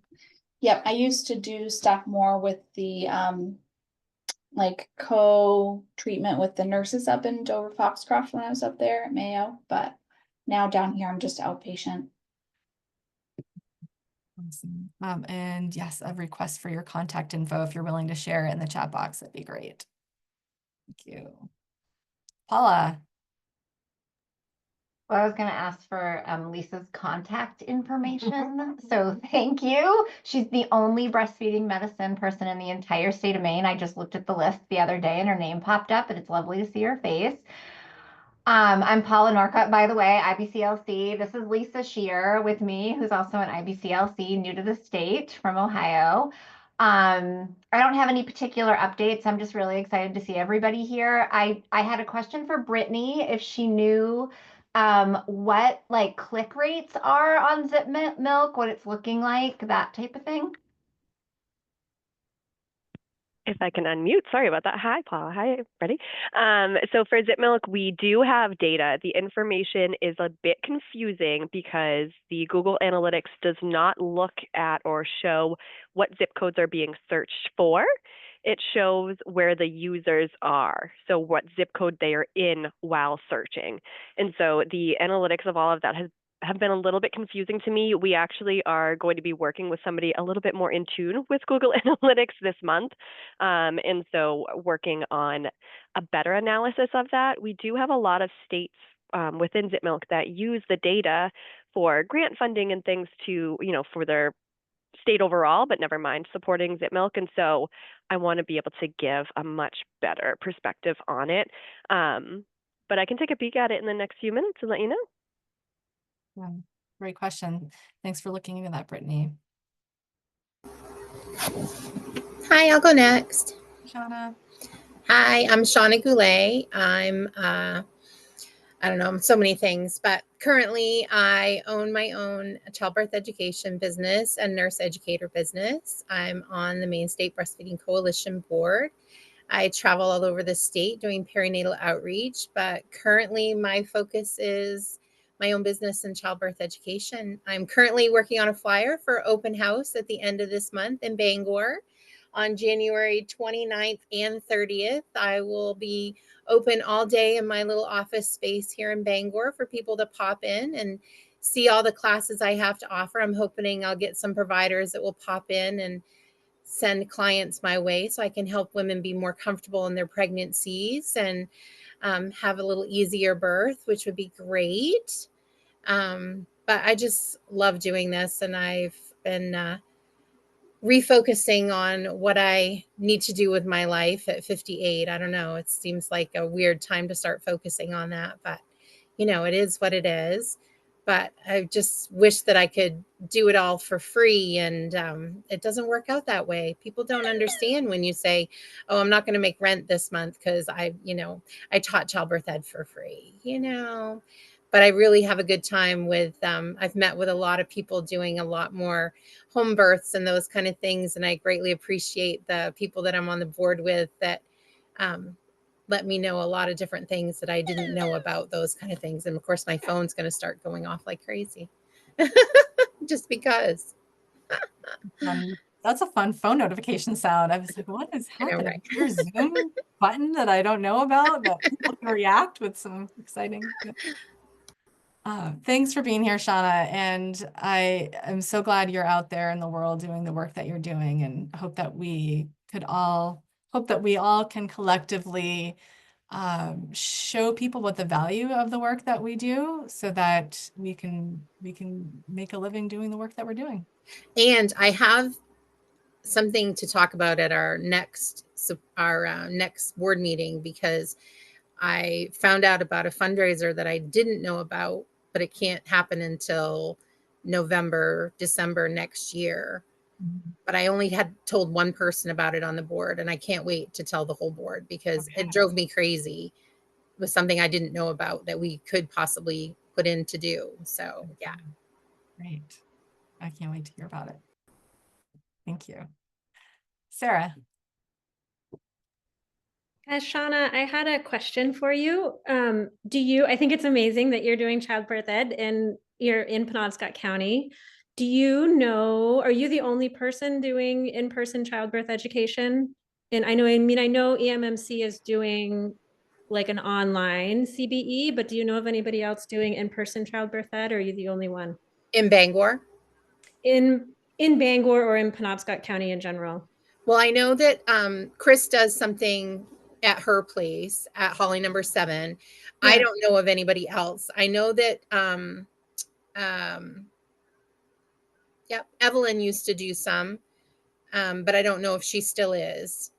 Yep, I used to do stuff more with the like co-treatment with the nurses up in Dover Foxcroft when I was up there at Mayo, but now down here I'm just outpatient. Awesome. And yes, a request for your contact info if you're willing to share it in the chat box, that'd be great. Thank you. Paula. Well, I was going to ask for Lisa's contact information. So thank you. She's the only breastfeeding medicine person in the entire state of Maine. I just looked at the list the other day and her name popped up, and it's lovely to see her face. I'm Paula Norcutt, by the way, IBCLC. This is Lisa Shear with me, who's also an IBCLC, new to the state from Ohio. I don't have any particular updates. I'm just really excited to see everybody here. I had a question for Brittany, if she knew what like click rates are on Zip Milk, what it's looking like, that type of thing. If I can unmute, sorry about that. Hi, Paula. Hi, everybody. So for Zip Milk, we do have data. The information is a bit confusing because the Google Analytics does not look at or show what zip codes are being searched for. It shows where the users are, so what zip code they are in while searching. And so the analytics of all of that has have been a little bit confusing to me. We actually are going to be working with somebody a little bit more in tune with Google Analytics this month. And so working on a better analysis of that. We do have a lot of states within ZipMilk that use the data for grant funding and things to, for their state overall, but never mind supporting ZipMilk. And so I want to be able to give a much better perspective on it. But I can take a peek at it in the next few minutes and let you know. Yeah, great question. Thanks for looking into that, Brittany. Hi, I'll go next. Shauna. Hi, I'm Shauna Goulet. I'm, I don't know, I'm so many things, but currently I own my own childbirth education business and nurse educator business. I'm on the Maine State Breastfeeding Coalition board. I travel all over the state doing perinatal outreach, but currently my focus is my own business and childbirth education. I'm currently working on a flyer for open house at the end of this month in Bangor. On January 29th and 30th, I will be open all day in my little office space here in Bangor for people to pop in and see all the classes I have to offer. I'm hoping I'll get some providers that will pop in and send clients my way so I can help women be more comfortable in their pregnancies and have a little easier birth, which would be great. But I just love doing this, and I've been refocusing on what I need to do with my life at 58. I don't know. It seems like a weird time to start focusing on that, but it is what it is. But I just wish that I could do it all for free. And it doesn't work out that way. People don't understand when you say, oh, I'm not going to make rent this month because I taught childbirth ed for free, But I really have a good time with, I've met with a lot of people doing a lot more home births and those kind of things. And I greatly appreciate the people that I'm on the board with that let me know a lot of different things that I didn't know about those kind of things. And of course, my phone's going to start going off like crazy just because. That's a fun phone notification sound. I was like, what is happening? Right? Is there a Zoom button that I don't know about that people can react with some exciting? Thanks for being here, Shauna. And I am so glad you're out there in the world doing the work that you're doing, and hope that we all can collectively show people what the value of the work that we do, so that we can make a living doing the work that we're doing. And I have something to talk about at our next board meeting, because I found out about a fundraiser that I didn't know about, but it can't happen until November, December next year. But I only had told one person about it on the board, and I can't wait to tell the whole board, because it drove me crazy. It was something I didn't know about that we could possibly put in to do. So yeah. Great. I can't wait to hear about it. Thank you. Sarah. Shauna, I had a question for you. I think it's amazing that you're doing childbirth ed and you're in Penobscot County. Do you know, are you the only person doing in-person childbirth education? And I know EMMC is doing like an online CBE, but do you know of anybody else doing in-person childbirth ed, or are you the only one? In Bangor? In Bangor or in Penobscot County in general? Well, I know that Chris does something at her place at Holly number 7. Yeah. I don't know of anybody else. I know that Evelyn used to do some, but I don't know if she still is.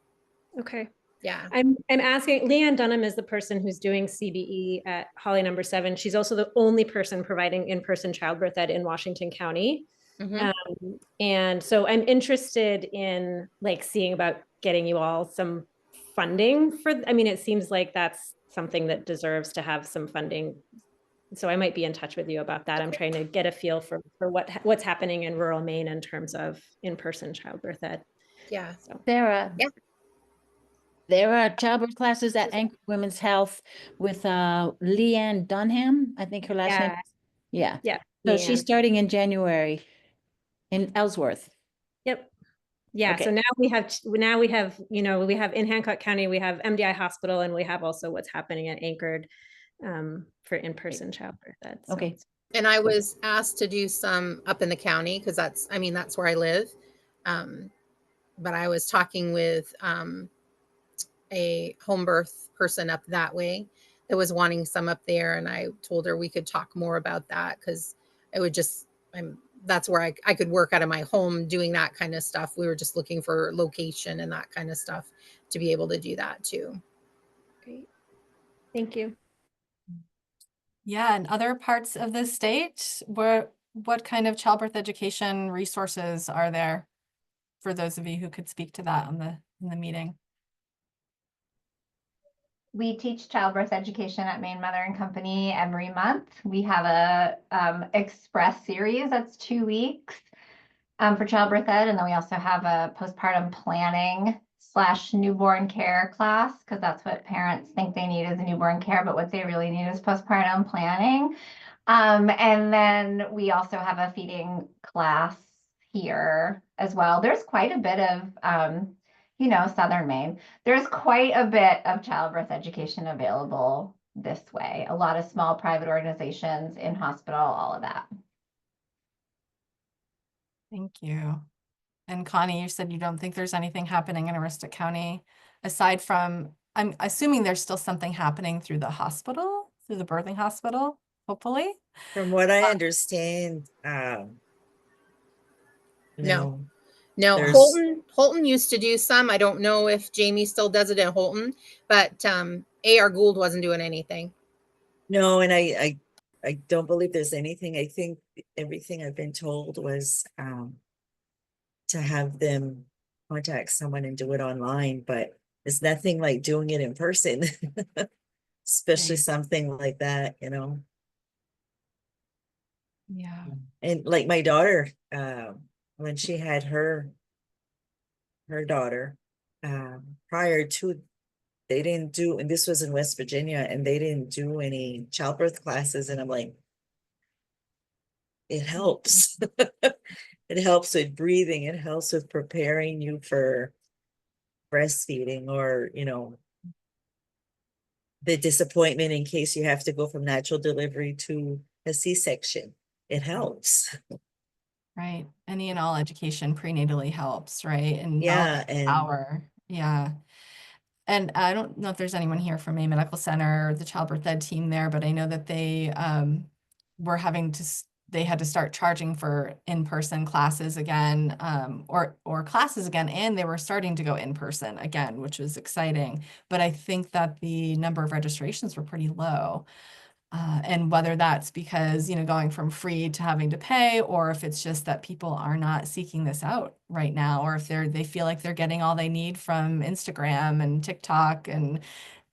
Okay. Yeah. I'm asking, Leanne Dunham is the person who's doing CBE at Holly number 7. She's also the only person providing in-person childbirth ed in Washington County. Mm-hmm. And so I'm interested in seeing about getting you all some funding it seems like that's something that deserves to have some funding. So I might be in touch with you about that. I'm trying to get a feel for what's happening in rural Maine in terms of in-person childbirth ed. Yeah. So Sarah. Yeah. There are childbirth classes at Anchor Women's Health with Leanne Dunham. I think her last name. Yeah. Yeah. So she's starting in January in Ellsworth. Yep. Yeah. Okay. So now we have, we have in Hancock County, we have MDI Hospital, and we have also what's happening at Anchored for in-person childbirth ed. So. Okay. And I was asked to do some up in the county because that's where I live. But I was talking with a home birth person up that way that was wanting some up there. And I told her we could talk more about that because it would just, that's where I could work out of my home doing that kind of stuff. We were just looking for location and that kind of stuff to be able to do that too. Great. Thank you. Yeah, and other parts of the state, what kind of childbirth education resources are there for those of you who could speak to that in the meeting? We teach childbirth education at Maine Mother and Company every month. We have a express series that's 2 weeks for childbirth ed, and then we also have a postpartum planning / newborn care class, because that's what parents think they need is a newborn care, but what they really need is postpartum planning. And then we also have a feeding class here as well. There's quite a bit of Southern Maine. There's quite a bit of childbirth education available this way. A lot of small private organizations, in hospital, all of that. Thank you. And Connie, you said you don't think there's anything happening in Aroostook County aside from, I'm assuming there's still something happening through the hospital, through the birthing hospital, hopefully. From what I understand, No, there's- Holton used to do some. I don't know if Jamie still does it at Holton, but A.R. Gould wasn't doing anything. No, and I don't believe there's anything. I think everything I've been told was to have them contact someone and do it online, but it's nothing like doing it in person, especially Right. something like that, Yeah. And like my daughter, when she had her daughter, prior to, they didn't do, and this was in West Virginia, and they didn't do any childbirth classes, and I'm like, it helps. It helps with breathing, it helps with preparing you for breastfeeding, or the disappointment in case you have to go from natural delivery to a C-section. It helps. Right. Any and all education prenatally helps, right? And Yeah, knowledge and power. Yeah. And I don't know if there's anyone here from Maine Medical Center or the childbirth ed team there, but I know that they were they had to start charging for in-person classes again, or classes again, and they were starting to go in person again, which was exciting. But I think that the number of registrations were pretty low. And whether that's because, going from free to having to pay, or if it's just that people are not seeking this out right now, or if they feel like they're getting all they need from Instagram and TikTok, and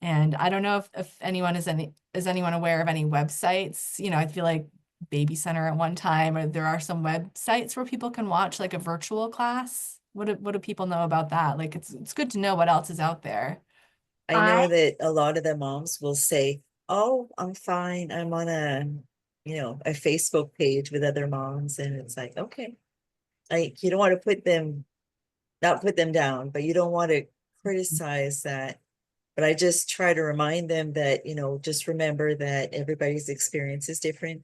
I don't know if anyone is anyone aware of any websites. I feel like Baby Center at one time, or there are some websites where people can watch like a virtual class. What do people know about that? Like it's good to know what else is out there. I know that a lot of the moms will say, oh, I'm fine, I'm on a Facebook page with other moms, and it's like, okay, like you don't want to not put them down, but you don't want to criticize that. But I just try to remind them that, just remember that everybody's experience is different,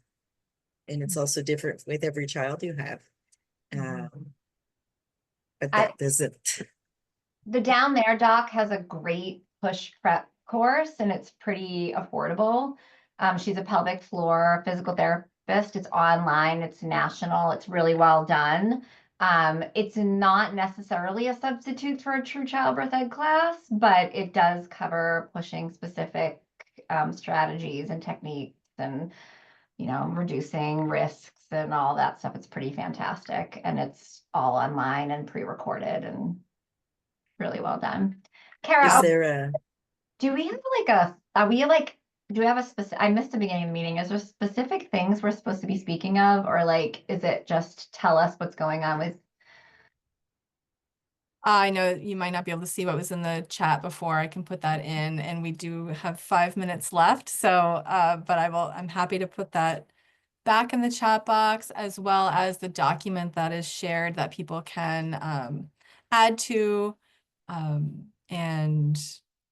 and it's also different with every child you have. But that doesn't. The Down There doc has a great push prep course, and it's pretty affordable. She's a pelvic floor physical therapist. It's online, it's national, it's really well done. It's not necessarily a substitute for a true childbirth ed class, but it does cover pushing specific strategies and techniques, and reducing risks and all that stuff. It's pretty fantastic, and it's all online and pre-recorded and really well done. Kara, Is there do we have do we have a specific, I missed the beginning of the meeting. Is there specific things we're supposed to be speaking of, or is it just tell us what's going on with? I know you might not be able to see what was in the chat before. I can put that in, and we do have 5 minutes left. So, but I'm happy to put that back in the chat box, as well as the document that is shared that people can add to and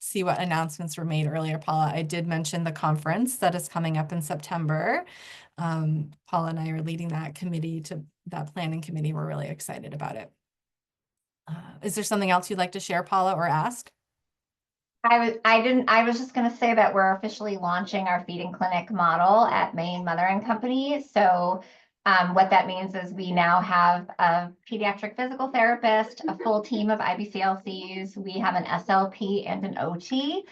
see what announcements were made earlier, Paula. I did mention the conference that is coming up in September. Paula and I are leading that planning committee. We're really excited about it. Is there something else you'd like to share, Paula, or ask? I was just going to say that we're officially launching our feeding clinic model at Maine Mother and Company. So what that means is we now have a pediatric physical therapist, a full team of IBCLCs. We have an SLP and an OT.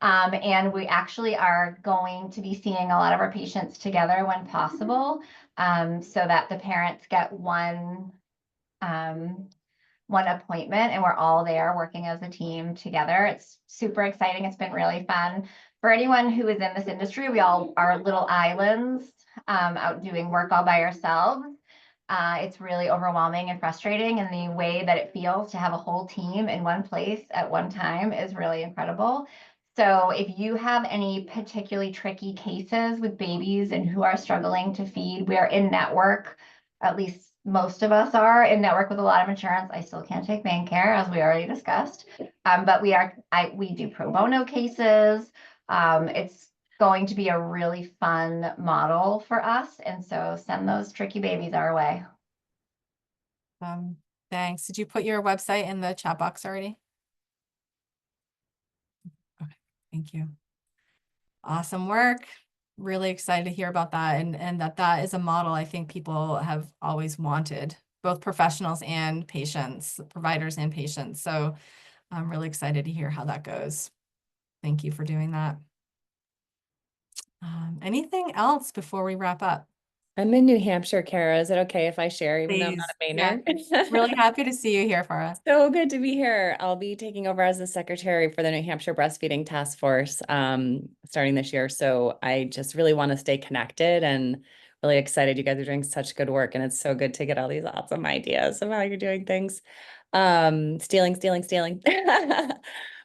And we actually are going to be seeing a lot of our patients together when possible, so that the parents get one appointment and we're all there working as a team together. It's super exciting. It's been really fun. For anyone who is in this industry, we all are little islands out doing work all by ourselves. It's really overwhelming and frustrating, and the way that it feels to have a whole team in one place at one time is really incredible. So if you have any particularly tricky cases with babies and who are struggling to feed, we are in network, at least most of us are in network with a lot of insurance. I still can't take Maine Care, as we already discussed, but we do pro bono cases. It's going to be a really fun model for us, and so send those tricky babies our way. Thanks. Did you put your website in the chat box already? Okay, thank you. Awesome work. Really excited to hear about that, and that is a model I think people have always wanted, both professionals and patients, providers and patients. So I'm really excited to hear how that goes. Thank you for doing that. Anything else before we wrap up? I'm in New Hampshire, Kara. Is it okay if I share, even though I'm not a Mainer? Yeah. Really happy to see you here, Farah. So good to be here. I'll be taking over as the secretary for the New Hampshire Breastfeeding Task Force starting this year. So I just really want to stay connected and really excited. You guys are doing such good work, and it's so good to get all these awesome ideas of how you're doing things. Stealing.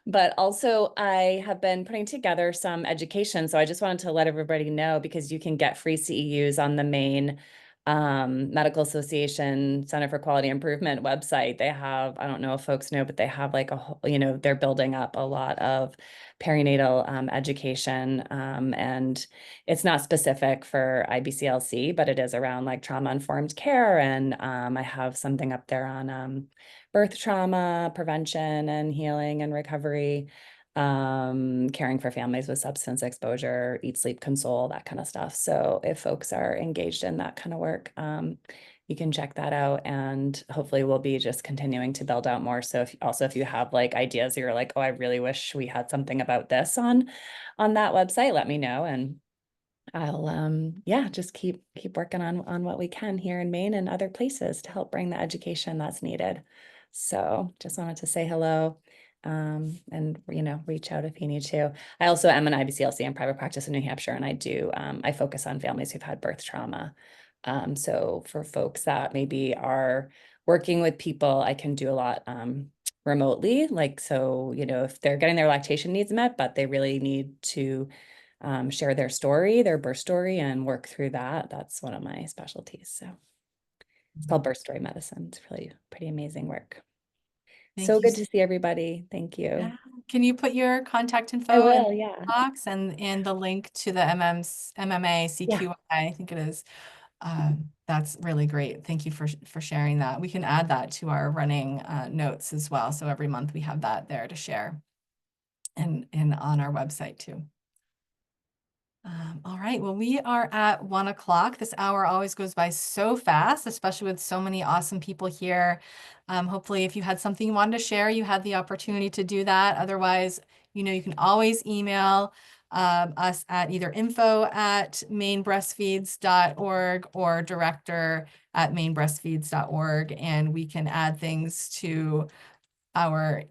But also I have been putting together some education. So I just wanted to let everybody know, because you can get free CEUs on the Maine Medical Association Center for Quality Improvement website. They have, I don't know if folks know, but they have like a whole, they're building up a lot of perinatal education. And it's not specific for IBCLC, but it is around like trauma-informed care. And I have something up there on birth trauma prevention and healing and recovery, caring for families with substance exposure, eat, sleep, console, that kind of stuff. So if folks are engaged in that kind of work, you can check that out, and hopefully we'll be just continuing to build out more. So if you have like ideas, you're like, oh, I really wish we had something about this on that website, let me know. And I'll just keep working on what we can here in Maine and other places to help bring the education that's needed. So just wanted to say hello, and reach out if you need to. I also am an IBCLC in private practice in New Hampshire, and I focus on families who've had birth trauma. So for folks that maybe are working with people, I can do a lot remotely. Like, so, if they're getting their lactation needs met, but they really need to share their story, their birth story, and work through that. That's one of my specialties. So it's called birth story medicine. It's really pretty amazing work. So good to see everybody. Thank you. Yeah. Can you put your contact info I will, in yeah. the box and the link to the MMA CQI, I think it is. That's really great. Thank you for sharing that. We can add that to our running notes as well. So every month we have that there to share, and on our website too. All right, well, we are at 1 o'clock. This hour always goes by so fast, especially with so many awesome people here. Hopefully, if you had something you wanted to share, you had the opportunity to do that. Otherwise, you can always email us at either info@mainebreastfeeds.org or director@mainebreastfeeds.org, and we can add things to our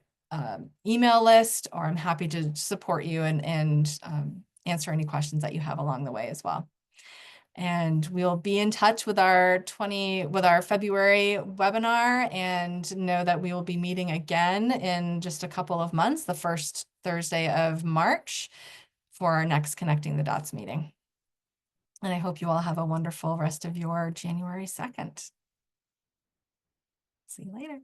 email list, or I'm happy to support you and answer any questions that you have along the way as well. And we'll be in touch with our February webinar, and know that we will be meeting again in just a couple of months, the first Thursday of March, for our next Connecting the Dots meeting. And I hope you all have a wonderful rest of your January 2nd. See you later.